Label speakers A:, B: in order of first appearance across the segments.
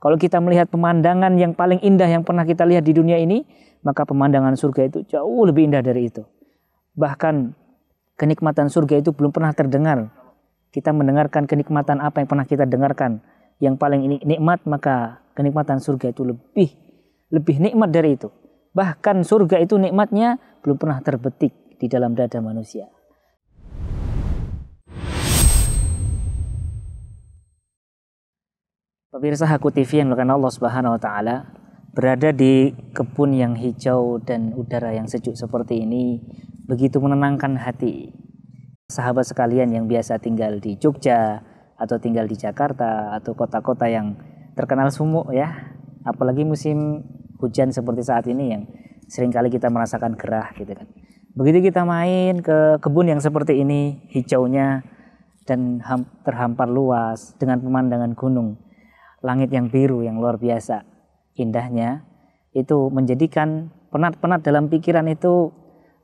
A: Kalau kita melihat pemandangan yang paling indah yang pernah kita lihat di dunia ini, maka pemandangan surga itu jauh lebih indah dari itu. Bahkan kenikmatan surga itu belum pernah terdengar. Kita mendengarkan kenikmatan apa yang pernah kita dengarkan. Yang paling nikmat, maka kenikmatan surga itu lebih nikmat dari itu. Bahkan surga itu nikmatnya belum pernah terbetik di dalam dada manusia. Pemirsa Haku TV yang dimuliakan Allah Subhanahu wa taala, berada di kebun yang hijau dan udara yang sejuk seperti ini begitu menenangkan hati. Sahabat sekalian yang biasa tinggal di Jogja atau tinggal di Jakarta atau kota-kota yang terkenal sumuk ya, apalagi musim hujan seperti saat ini yang seringkali kita merasakan gerah gitu kan. Begitu kita main ke kebun yang seperti ini, hijaunya dan terhampar luas dengan pemandangan gunung, langit yang biru yang luar biasa indahnya, itu menjadikan penat-penat dalam pikiran itu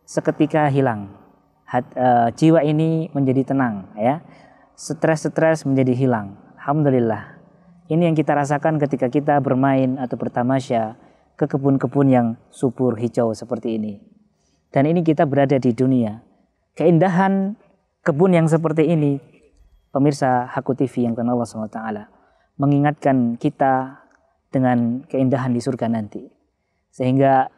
A: seketika hilang. Jiwa ini menjadi tenang ya, stres-stres menjadi hilang. Alhamdulillah. Ini yang kita rasakan ketika kita bermain atau bertamasya ke kebun-kebun yang subur hijau seperti ini. Dan ini kita berada di dunia. Keindahan kebun yang seperti ini, pemirsa Haku TV yang dimuliakan Allah SWT, mengingatkan kita dengan keindahan di surga nanti. Sehingga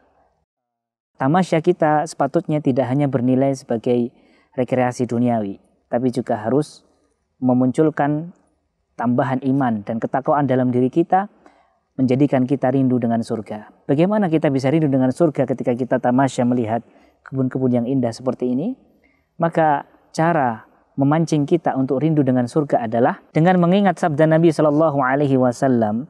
A: tamasya kita sepatutnya tidak hanya bernilai sebagai rekreasi duniawi, tapi juga harus memunculkan tambahan iman dan ketakwaan dalam diri kita, menjadikan kita rindu dengan surga. Bagaimana kita bisa rindu dengan surga ketika kita tamasya melihat kebun-kebun yang indah seperti ini? Maka cara memancing kita untuk rindu dengan surga adalah dengan mengingat sabda Nabi Shallallahu Alaihi Wasallam.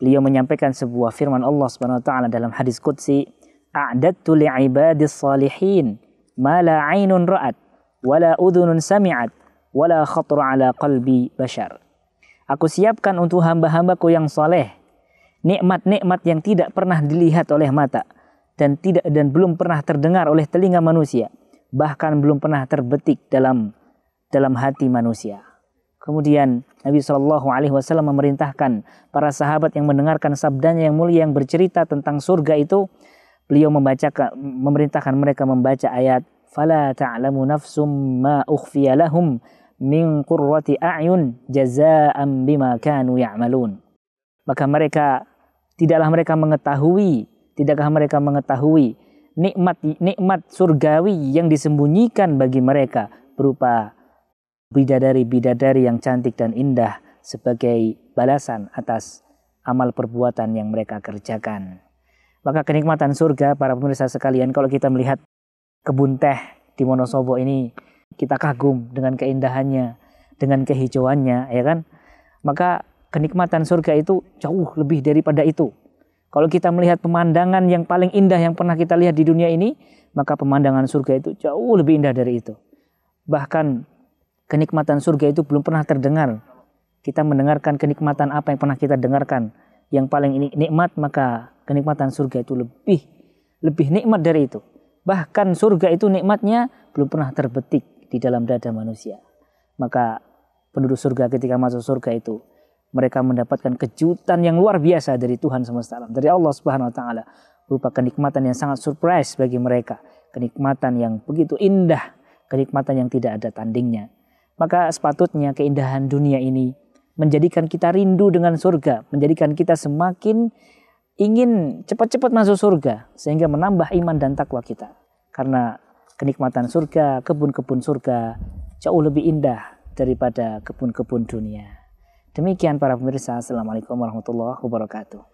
A: Beliau menyampaikan sebuah firman Allah Subhanahu Wa Taala dalam hadis qudsi, "A'dattu li'ibadis salihin ma la 'ainun ra'at wa la udhunun sami'at wa la khatara 'ala qalbi bashar." Aku siapkan untuk hamba-hambaku yang saleh nikmat-nikmat yang tidak pernah dilihat oleh mata dan belum pernah terdengar oleh telinga manusia, bahkan belum pernah terbetik dalam hati manusia. Kemudian Nabi Shallallahu Alaihi Wasallam memerintahkan para sahabat yang mendengarkan sabdanya yang mulia yang bercerita tentang surga itu, beliau memerintahkan mereka membaca ayat fala ta'lamu nafsum ma ukhfiya lahum min qurrati a'yun jazaa'an bima kanu ya'malun. Maka tidakkah mereka mengetahui nikmat surgawi yang disembunyikan bagi mereka berupa bidadari-bidadari yang cantik dan indah sebagai balasan atas amal perbuatan yang mereka kerjakan. Maka kenikmatan surga, para pemirsa sekalian, kalau kita melihat kebun teh di Wonosobo ini, kita kagum dengan keindahannya, dengan kehijauannya, ya kan? Maka kenikmatan surga itu jauh lebih daripada itu. Kalau kita melihat pemandangan yang paling indah yang pernah kita lihat di dunia ini, maka pemandangan surga itu jauh lebih indah dari itu. Bahkan kenikmatan surga itu belum pernah terdengar. Kita mendengarkan kenikmatan apa yang pernah kita dengarkan. Yang paling nikmat, maka kenikmatan surga itu lebih nikmat dari itu. Bahkan surga itu nikmatnya belum pernah terbetik di dalam dada manusia. Maka penduduk surga ketika masuk surga itu, mereka mendapatkan kejutan yang luar biasa dari Tuhan semesta alam, dari Allah Subhanahu Wa Taala, berupa kenikmatan yang sangat surprise bagi mereka, kenikmatan yang begitu indah, kenikmatan yang tidak ada tandingnya. Maka sepatutnya keindahan dunia ini menjadikan kita rindu dengan surga, menjadikan kita semakin ingin cepat-cepat masuk surga, sehingga menambah iman dan takwa kita. Karena kenikmatan surga, kebun-kebun surga jauh lebih indah daripada kebun-kebun dunia. Demikian para pemirsa, Assalamualaikum warahmatullahi wabarakatuh.